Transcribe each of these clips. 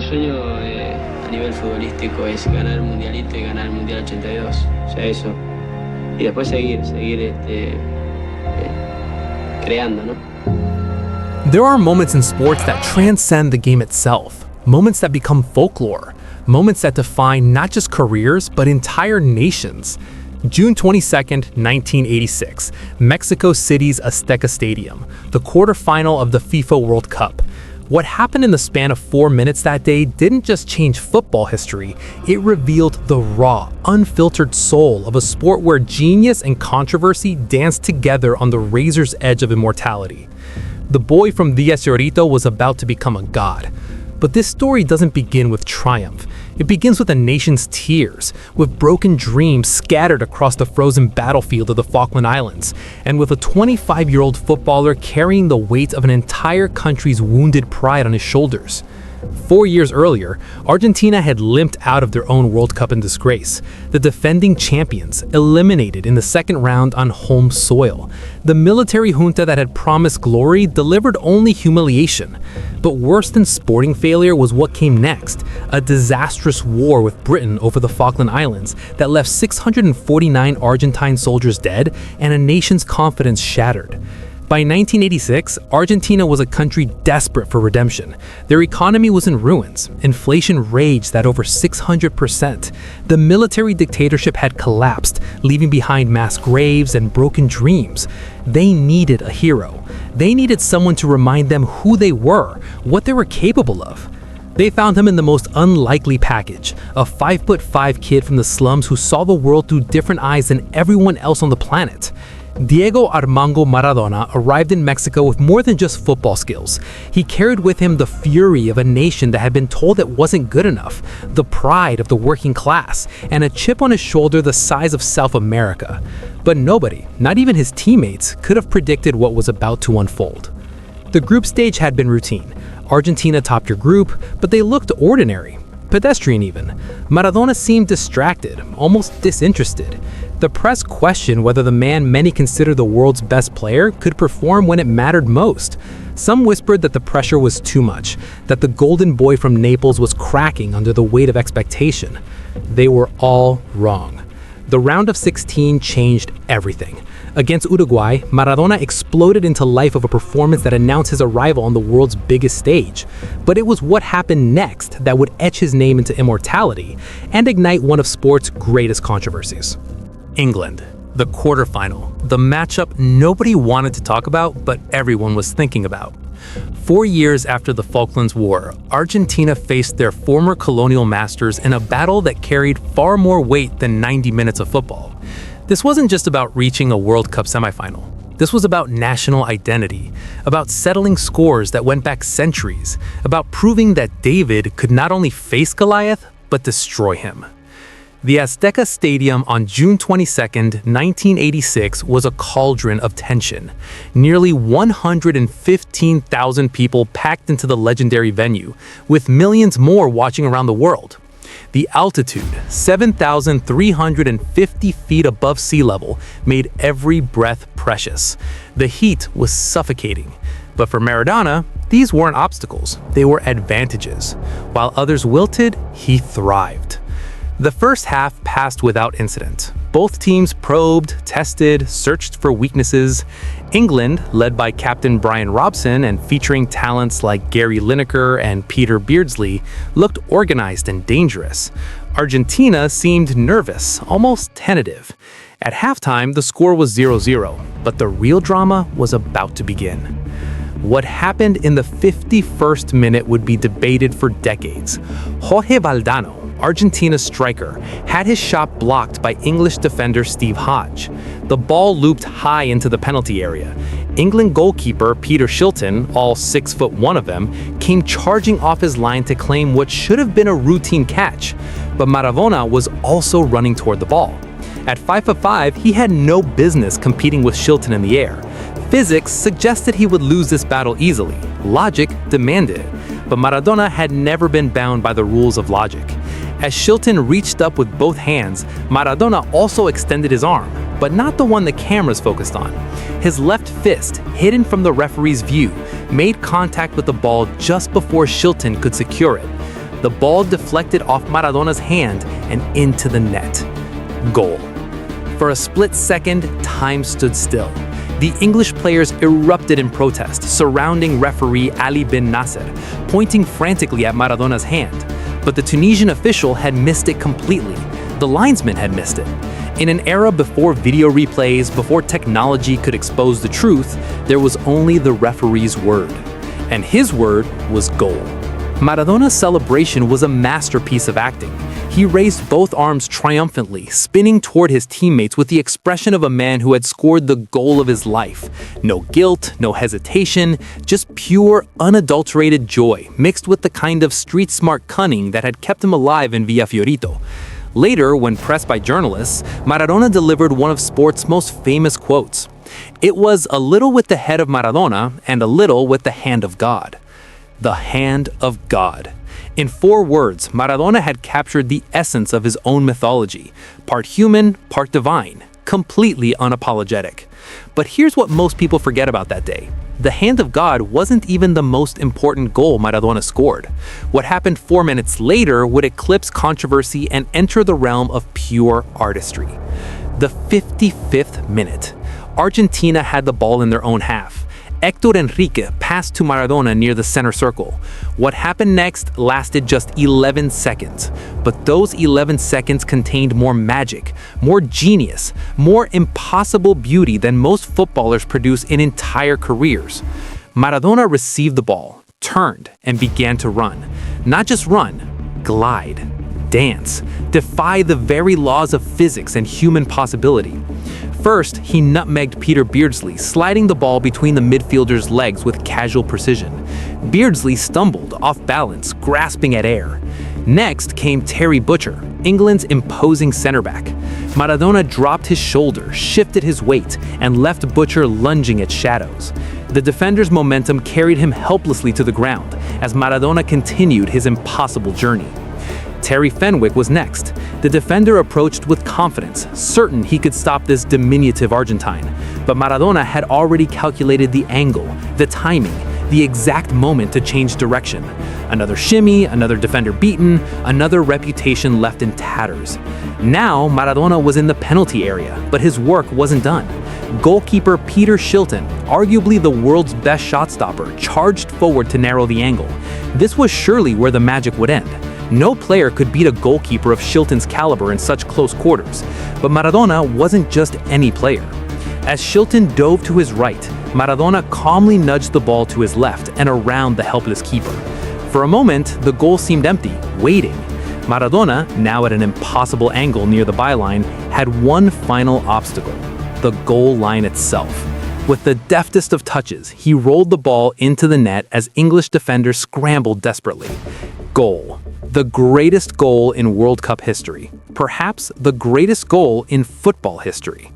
el sueño a nivel futbolístico es ganar el mundialito y ganar el mundial 82. O sea, eso. Y después seguir creando, ¿no? There are moments in sports that transcend the game itself, moments that become folklore, moments that define not just careers, but entire nations. June 22nd, 1986, Mexico City's Azteca Stadium, the quarterfinal of the FIFA World Cup. What happened in the span of 4 minutes that day didn't just change football history, it revealed the raw, unfiltered soul of a sport where genius and controversy danced together on the razor's edge of immortality. The boy from Díaz Llorito was about to become a god. But this story doesn't begin with triumph. It begins with a nation's tears, with broken dreams scattered across the frozen battlefield of the Falkland Islands, and with a 25-year-old footballer carrying the weight of an entire country's wounded pride on his shoulders. 4 years earlier, Argentina had limped out of their own World Cup in disgrace, the defending champions eliminated in the second round on home soil. The military junta that had promised glory delivered only humiliation. But worse than sporting failure was what came next, a disastrous war with Britain over the Falkland Islands that left 649 Argentine soldiers dead and a nation's confidence shattered. By 1986, Argentina was a country desperate for redemption. Their economy was in ruins. Inflation raged at over 600%. The military dictatorship had collapsed, leaving behind mass graves and broken dreams. They needed a hero. They needed someone to remind them who they were, what they were capable of. They found him in the most unlikely package, a 5'5" kid from the slums who saw the world through different eyes than everyone else on the planet. Diego Armando Maradona arrived in Mexico with more than just football skills. He carried with him the fury of a nation that had been told it wasn't good enough, the pride of the working class, and a chip on his shoulder the size of South America. But nobody, not even his teammates, could have predicted what was about to unfold. The group stage had been routine. Argentina topped your group, but they looked ordinary, pedestrian even. Maradona seemed distracted, almost disinterested. The press questioned whether the man many consider the world's best player could perform when it mattered most. Some whispered that the pressure was too much, that the golden boy from Naples was cracking under the weight of expectation. They were all wrong. The round of 16 changed everything. Against Uruguay, Maradona exploded into life of a performance that announced his arrival on the world's biggest stage. But it was what happened next that would etch his name into immortality and ignite one of sport's greatest controversies. England, the quarterfinal, the matchup nobody wanted to talk about, but everyone was thinking about. 4 years after the Falklands War, Argentina faced their former colonial masters in a battle that carried far more weight than 90 minutes of football. This wasn't just about reaching a World Cup semifinal. This was about national identity, about settling scores that went back centuries, about proving that David could not only face Goliath, but destroy him. The Azteca Stadium on June 22, 1986 was a cauldron of tension. Nearly 115,000 people packed into the legendary venue, with millions more watching around the world. The altitude, 7,350 feet above sea level, made every breath precious. The heat was suffocating. But for Maradona, these weren't obstacles, they were advantages. While others wilted, he thrived. The first half passed without incident. Both teams probed, tested, searched for weaknesses. England, led by captain Brian Robson and featuring talents like Gary Lineker and Peter Beardsley, looked organized and dangerous. Argentina seemed nervous, almost tentative. At halftime, the score was 0-0, but the real drama was about to begin. What happened in the 51st minute would be debated for decades. Jorge Valdano, Argentina's striker, had his shot blocked by English defender Steve Hodge. The ball looped high into the penalty area. England goalkeeper Peter Shilton, all 6'1" of them, came charging off his line to claim what should have been a routine catch. But Maradona was also running toward the ball. At 5'5", he had no business competing with Shilton in the air. Physics suggested he would lose this battle easily. Logic demanded it. But Maradona had never been bound by the rules of logic. As Shilton reached up with both hands, Maradona also extended his arm, but not the one the cameras focused on. His left fist, hidden from the referee's view, made contact with the ball just before Shilton could secure it. The ball deflected off Maradona's hand and into the net. Goal. For a split second, time stood still. The English players erupted in protest, surrounding referee Ali bin Nasser, pointing frantically at Maradona's hand. But the Tunisian official had missed it completely. The linesman had missed it. In an era before video replays, before technology could expose the truth, there was only the referee's word. And his word was goal. Maradona's celebration was a masterpiece of acting. He raised both arms triumphantly, spinning toward his teammates with the expression of a man who had scored the goal of his life. No guilt, no hesitation, just pure, unadulterated joy, mixed with the kind of street-smart cunning that had kept him alive in Villa Fiorito. Later, when pressed by journalists, Maradona delivered one of sport's most famous quotes. It was a little with the head of Maradona and a little with the hand of God. The hand of God. In 4 words, Maradona had captured the essence of his own mythology, part human, part divine, completely unapologetic. But here's what most people forget about that day. The hand of God wasn't even the most important goal Maradona scored. What happened 4 minutes later would eclipse controversy and enter the realm of pure artistry. The 55th minute. Argentina had the ball in their own half. Héctor Enrique passed to Maradona near the center circle. What happened next lasted just 11 seconds, but those 11 seconds contained more magic, more genius, more impossible beauty than most footballers produce in entire careers. Maradona received the ball, turned, and began to run. Not just run, glide, dance, defy the very laws of physics and human possibility. First, he nutmegged Peter Beardsley, sliding the ball between the midfielder's legs with casual precision. Beardsley stumbled, off balance, grasping at air. Next came Terry Butcher, England's imposing center back. Maradona dropped his shoulder, shifted his weight, and left Butcher lunging at shadows. The defender's momentum carried him helplessly to the ground as Maradona continued his impossible journey. Terry Fenwick was next. The defender approached with confidence, certain he could stop this diminutive Argentine. But Maradona had already calculated the angle, the timing, the exact moment to change direction. Another shimmy, another defender beaten, another reputation left in tatters. Now Maradona was in the penalty area, but his work wasn't done. Goalkeeper Peter Shilton, arguably the world's best shot stopper, charged forward to narrow the angle. This was surely where the magic would end. No player could beat a goalkeeper of Shilton's caliber in such close quarters, but Maradona wasn't just any player. As Shilton dove to his right, Maradona calmly nudged the ball to his left and around the helpless keeper. For a moment, the goal seemed empty, waiting. Maradona, now at an impossible angle near the byline, had one final obstacle: the goal line itself. With the deftest of touches, he rolled the ball into the net as English defenders scrambled desperately. Goal. The greatest goal in World Cup history. Perhaps the greatest goal in football history.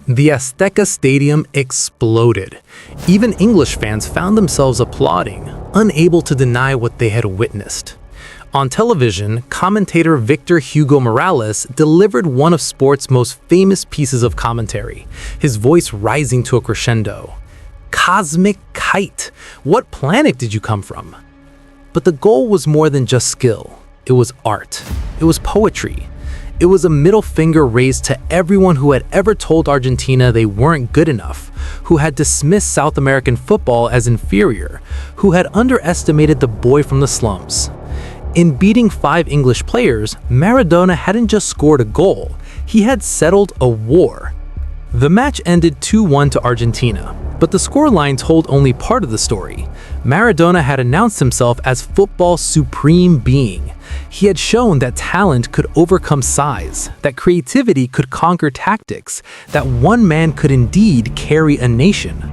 The Azteca Stadium exploded. Even English fans found themselves applauding, unable to deny what they had witnessed. On television, commentator Victor Hugo Morales delivered one of sport's most famous pieces of commentary, his voice rising to a crescendo. Cosmic kite! What planet did you come from? But the goal was more than just skill. It was art. It was poetry. It was a middle finger raised to everyone who had ever told Argentina they weren't good enough, who had dismissed South American football as inferior, who had underestimated the boy from the slums. In beating 5 English players, Maradona hadn't just scored a goal, he had settled a war. The match ended 2-1 to Argentina, but the scoreline told only part of the story. Maradona had announced himself as football's supreme being. He had shown that talent could overcome size, that creativity could conquer tactics, that one man could indeed carry a nation.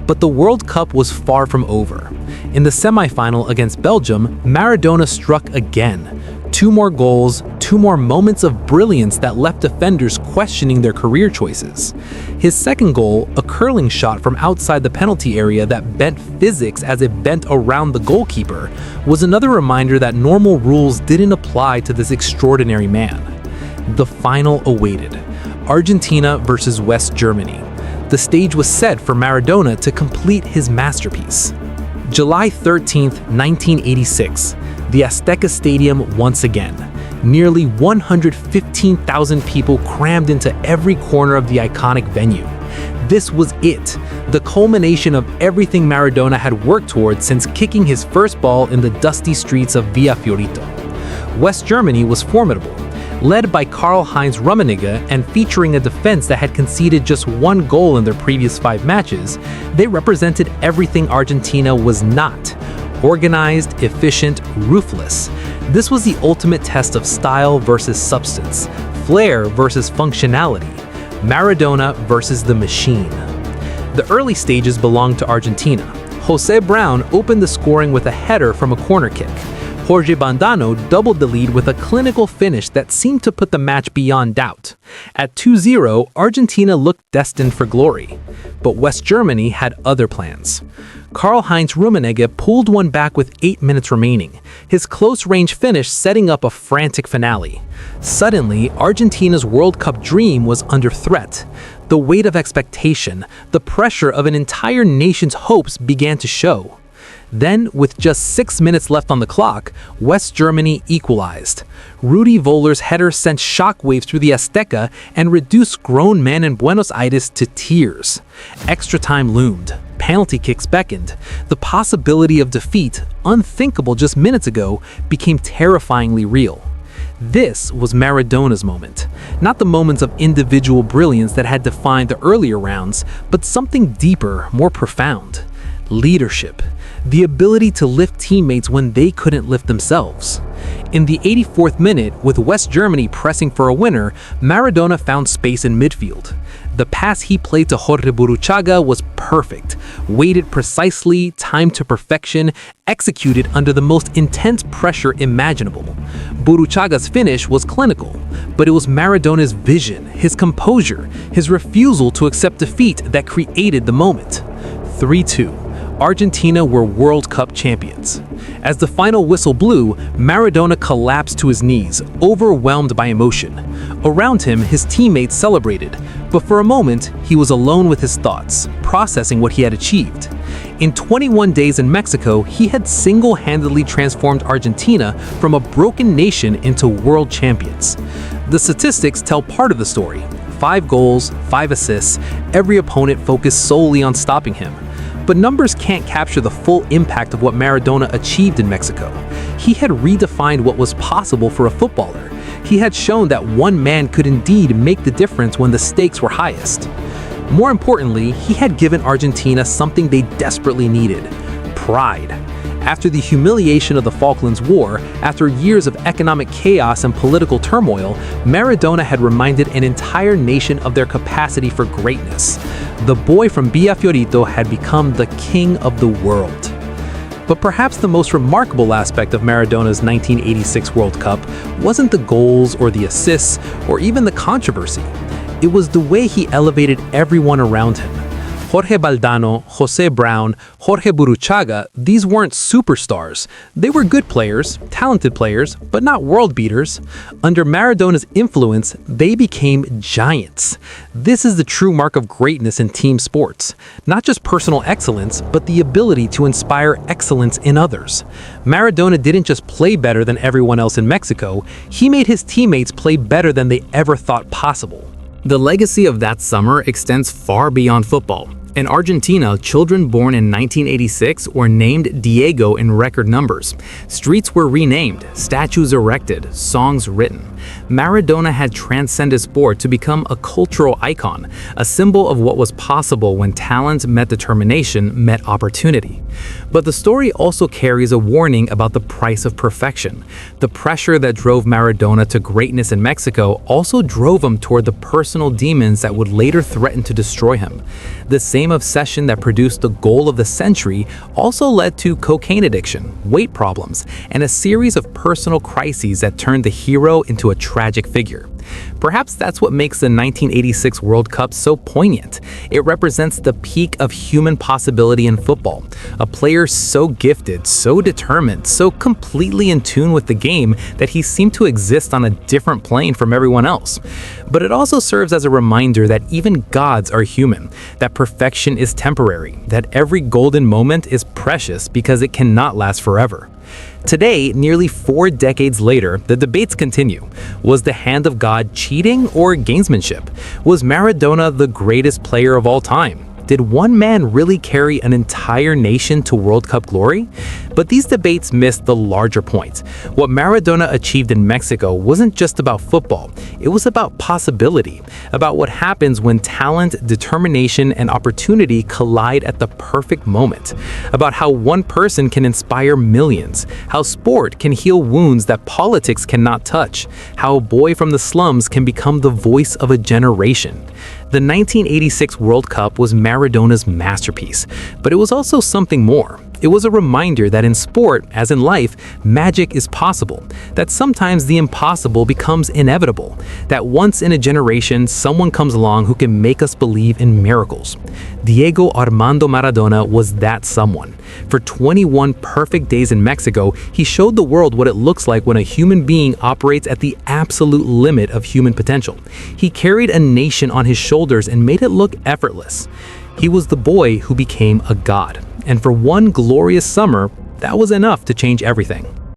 But the World Cup was far from over. In the semifinal against Belgium, Maradona struck again. 2 more goals, 2 more moments of brilliance that left defenders questioning their career choices. His second goal, a curling shot from outside the penalty area that bent physics as it bent around the goalkeeper, was another reminder that normal rules didn't apply to this extraordinary man. The final awaited. Argentina versus West Germany. The stage was set for Maradona to complete his masterpiece. July 13, 1986. the Azteca Stadium once again. Nearly 115,000 people crammed into every corner of the iconic venue. This was it, the culmination of everything Maradona had worked towards since kicking his first ball in the dusty streets of Villa Fiorito. West Germany was formidable. Led by Karl-Heinz Rummenigge and featuring a defense that had conceded just one goal in their previous 5 matches, they represented everything Argentina was not: organized, efficient, ruthless. This was the ultimate test of style versus substance, flair versus functionality, Maradona versus the machine. The early stages belonged to Argentina. José Brown opened the scoring with a header from a corner kick. Jorge Bandano doubled the lead with a clinical finish that seemed to put the match beyond doubt. At 2-0, Argentina looked destined for glory. But West Germany had other plans. Karl-Heinz Rummenigge pulled one back with 8 minutes remaining, his close-range finish setting up a frantic finale. Suddenly, Argentina's World Cup dream was under threat. The weight of expectation, the pressure of an entire nation's hopes began to show. Then, with just 6 minutes left on the clock, West Germany equalized. Rudi Völler's header sent shockwaves through the Azteca and reduced grown men in Buenos Aires to tears. Extra time loomed. Penalty kicks beckoned. The possibility of defeat, unthinkable just minutes ago, became terrifyingly real. This was Maradona's moment. Not the moments of individual brilliance that had defined the earlier rounds, but something deeper, more profound. Leadership. The ability to lift teammates when they couldn't lift themselves. In the 84th minute, with West Germany pressing for a winner, Maradona found space in midfield. The pass he played to Jorge Burruchaga was perfect, weighted precisely, timed to perfection, executed under the most intense pressure imaginable. Burruchaga's finish was clinical, but it was Maradona's vision, his composure, his refusal to accept defeat that created the moment. 3-2. Argentina were World Cup champions. As the final whistle blew, Maradona collapsed to his knees, overwhelmed by emotion. Around him, his teammates celebrated, but for a moment, he was alone with his thoughts, processing what he had achieved. In 21 days in Mexico, he had single-handedly transformed Argentina from a broken nation into world champions. The statistics tell part of the story. 5 goals, 5 assists, every opponent focused solely on stopping him. But numbers can't capture the full impact of what Maradona achieved in Mexico. He had redefined what was possible for a footballer. He had shown that one man could indeed make the difference when the stakes were highest. More importantly, he had given Argentina something they desperately needed: pride. After the humiliation of the Falklands War, after years of economic chaos and political turmoil, Maradona had reminded an entire nation of their capacity for greatness. The boy from Villa Fiorito had become the king of the world. But perhaps the most remarkable aspect of Maradona's 1986 World Cup wasn't the goals or the assists or even the controversy. It was the way he elevated everyone around him. Jorge Valdano, José Brown, Jorge Burruchaga, these weren't superstars. They were good players, talented players, but not world beaters. Under Maradona's influence, they became giants. This is the true mark of greatness in team sports. Not just personal excellence, but the ability to inspire excellence in others. Maradona didn't just play better than everyone else in Mexico, he made his teammates play better than they ever thought possible. The legacy of that summer extends far beyond football. In Argentina, children born in 1986 were named Diego in record numbers. Streets were renamed, statues erected, songs written. Maradona had transcended sport to become a cultural icon, a symbol of what was possible when talent met determination, met opportunity. But the story also carries a warning about the price of perfection. The pressure that drove Maradona to greatness in Mexico also drove him toward the personal demons that would later threaten to destroy him. The same obsession that produced the goal of the century also led to cocaine addiction, weight problems, and a series of personal crises that turned the hero into a tragic figure. Perhaps that's what makes the 1986 World Cup so poignant. It represents the peak of human possibility in football. A player so gifted, so determined, so completely in tune with the game that he seemed to exist on a different plane from everyone else. But it also serves as a reminder that even gods are human, that perfection is temporary, that every golden moment is precious because it cannot last forever. Today, nearly 4 decades later, the debates continue. Was the hand of God cheating or gamesmanship? Was Maradona the greatest player of all time? Did one man really carry an entire nation to World Cup glory? But these debates missed the larger point. What Maradona achieved in Mexico wasn't just about football. It was about possibility, about what happens when talent, determination, and opportunity collide at the perfect moment, about how one person can inspire millions, how sport can heal wounds that politics cannot touch, how a boy from the slums can become the voice of a generation. The 1986 World Cup was Maradona's masterpiece, but it was also something more. It was a reminder that in sport, as in life, magic is possible, that sometimes the impossible becomes inevitable, that once in a generation, someone comes along who can make us believe in miracles. Diego Armando Maradona was that someone. For 21 perfect days in Mexico, he showed the world what it looks like when a human being operates at the absolute limit of human potential. He carried a nation on his shoulders and made it look effortless. He was the boy who became a god. And for one glorious summer, that was enough to change everything.